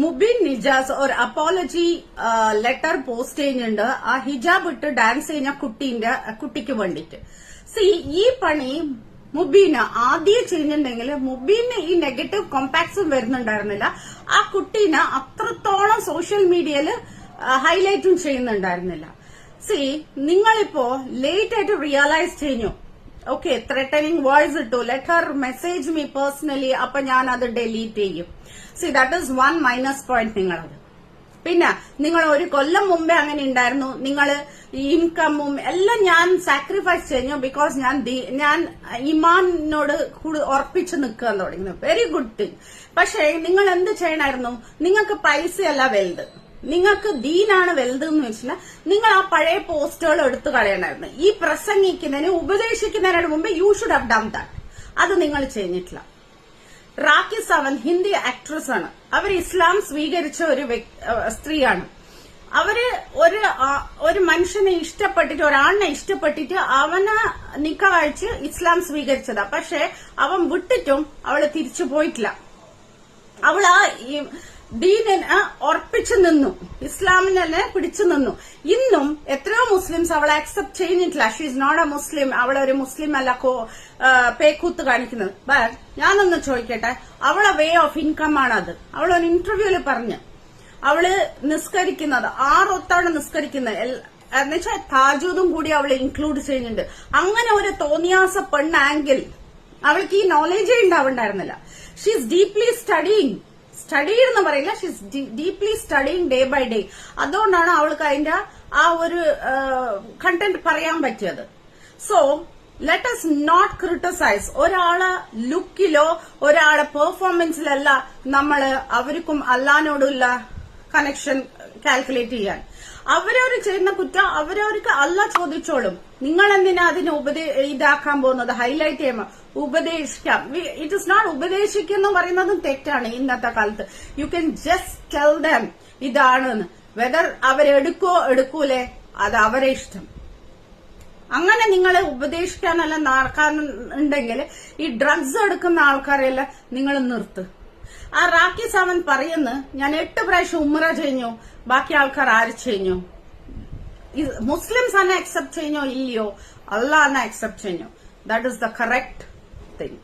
മുബിൻ നിജാസ് ഒരു apology letter post ചെയ്യുന്നുണ്ട് ആ ഹിജാബ് ഇട്ട് ഡാൻസ് ചെയ്യുന്ന കുട്ടിക്ക് വേണ്ടിട്ട്. ഈ പണി മുബീന് ആദ്യം ചെയ്യുന്നുണ്ടെങ്കിൽ മുബീന് ഈ നെഗറ്റീവ് കോമ്പാക്ട്സും വരുന്നുണ്ടായിരുന്നില്ല. ആ കുട്ടീനെ അത്രത്തോളം സോഷ്യൽ മീഡിയയിൽ ഹൈലൈറ്റും ചെയ്യുന്നുണ്ടായിരുന്നില്ല. നിങ്ങളിപ്പോ ലേറ്റ് ആയിട്ട് റിയലൈസ് ചെയ്തു, ഓക്കെ ത്രെറ്റനിങ് വോയിസ് ഇട്ടു, let Har message me personally, അപ്പൊ ഞാൻ അത് ഡിലീറ്റ് ചെയ്യും. That is one minus point നിങ്ങളത്. പിന്നെ നിങ്ങൾ ഒരു കൊല്ലം മുമ്പേ അങ്ങനെ ഉണ്ടായിരുന്നു, നിങ്ങൾ ഇൻകമും എല്ലാം ഞാൻ സാക്രിഫൈസ് ചെയ്യുന്നു ബിക്കോസ് ഞാൻ ഇമാനോട് ഉറപ്പിച്ച് നിൽക്കാൻ തുടങ്ങി. Very good thing. പക്ഷേ നിങ്ങൾ എന്ത് ചെയ്യണമായിരുന്നു? നിങ്ങൾക്ക് പൈസയല്ല വലുത്, നിങ്ങൾക്ക് ദീനാണ് വലുത് എന്ന് വെച്ചാൽ നിങ്ങൾ ആ പഴയ പോസ്റ്റുകൾ എടുത്തു കളയണമായിരുന്നു. ഈ പ്രസംഗിക്കുന്നതിന് ഉപദേശിക്കുന്നതിന് മുമ്പ് you should have done that. അത് നിങ്ങൾ ചെയ്തിട്ടില്ല. റാഖി സാവന്ത് ഹിന്ദി ആക്ട്രസ് ആണ്. അവർ ഇസ്ലാം സ്വീകരിച്ച ഒരു സ്ത്രീയാണ്. അവര് ഒരു മനുഷ്യനെ ഇഷ്ടപ്പെട്ടിട്ട്, ഒരാളിനെ ഇഷ്ടപ്പെട്ടിട്ട് അവനെ നിക്കാഹ് കഴിച്ച് ഇസ്ലാം സ്വീകരിച്ചതാ. പക്ഷെ അവൻ വിട്ടിട്ടും അവള് തിരിച്ചു പോയിട്ടില്ല. അവൾ ആ ദീനിനെ ഉറപ്പിച്ചു നിന്നു, ഇസ്ലാമിനെ പിടിച്ചു നിന്നു. ഇന്നും എത്രയോ മുസ്ലിംസ് അവളെ അക്സെപ്റ്റ് ചെയ്യുന്നിട്ടില്ല. She is not a Muslim, അവളൊരു മുസ്ലിം അല്ല, പേക്കൂത്ത് കാണിക്കുന്നത്. ബട്ട് ഞാനൊന്ന് ചോദിക്കട്ടെ, അവളെ വേ ഓഫ് ഇൻകം ആണത്. അവളൊരു ഇന്റർവ്യൂല് പറഞ്ഞു അവള് നിസ്കരിക്കുന്നത് 6 ഒത്താണ് നിസ്കരിക്കുന്നത്, എന്നുവെച്ചാൽ താജൂദും കൂടി അവള് ഇൻക്ലൂഡ് ചെയ്യുന്നുണ്ട്. അങ്ങനെ ഒരു തോന്നിയാസ പെണ്ണാങ്കിൽ അവൾക്ക് ഈ നോളേജേ ഉണ്ടാവുണ്ടായിരുന്നില്ല. ഷീ ഈസ് ഡീപ്ലി സ്റ്റഡി എന്ന് പറയില്ല, she is deeply studying day by day. അതുകൊണ്ടാണ് അവൾക്ക് അതിന്റെ ആ ഒരു കണ്ടന്റ് പറയാൻ പറ്റിയത്. So let us not criticise. ഒരാളെ ലുക്കിലോ ഒരാളെ പെർഫോമൻസിലല്ല നമ്മള് അവർക്കും അല്ലാനോടുള്ള കണക്ഷൻ കാൽക്കുലേറ്റ് ചെയ്യാൻ. അവരവർ ചെയ്യുന്ന കുറ്റം അവരവർക്ക് അല്ല ചോദിച്ചോളും. നിങ്ങൾ എന്തിനാ അതിനെ ഇതാക്കാൻ പോകുന്നത്, ഹൈലൈറ്റ് ചെയ്യുമ്പോൾ ഉപദേശിക്കാം. ഇറ്റ് ഇസ് നോട്ട് ഉപദേശിക്കുന്നു പറയുന്നതും തെറ്റാണ് ഇന്നത്തെ കാലത്ത്. You can just tell them ഇതാണെന്ന്. വെദർ അവരെടുക്കൂലേ അത് അവരെ ഇഷ്ടം. അങ്ങനെ നിങ്ങളെ ഉപദേശിക്കാനല്ല നടക്കാനുണ്ടെങ്കിൽ ഈ ഡ്രഗ്സ് എടുക്കുന്ന ആൾക്കാരെല്ലാം നിങ്ങൾ നിർത്ത്. ആ റാഖി സാവന്ത് പറയുന്നു, ഞാൻ 8 പ്രാവശ്യം ഉമ്ര കഴിഞ്ഞു, ബാക്കി ആൾക്കാർ ആര് കഴിഞ്ഞു? മുസ്ലിംസ് തന്നെ അക്സെപ്റ്റ് കഴിഞ്ഞോ ഇല്ലയോ? അള്ളാഹ് തന്നെ അക്സെപ്റ്റ് കഴിഞ്ഞു. That is the correct thing.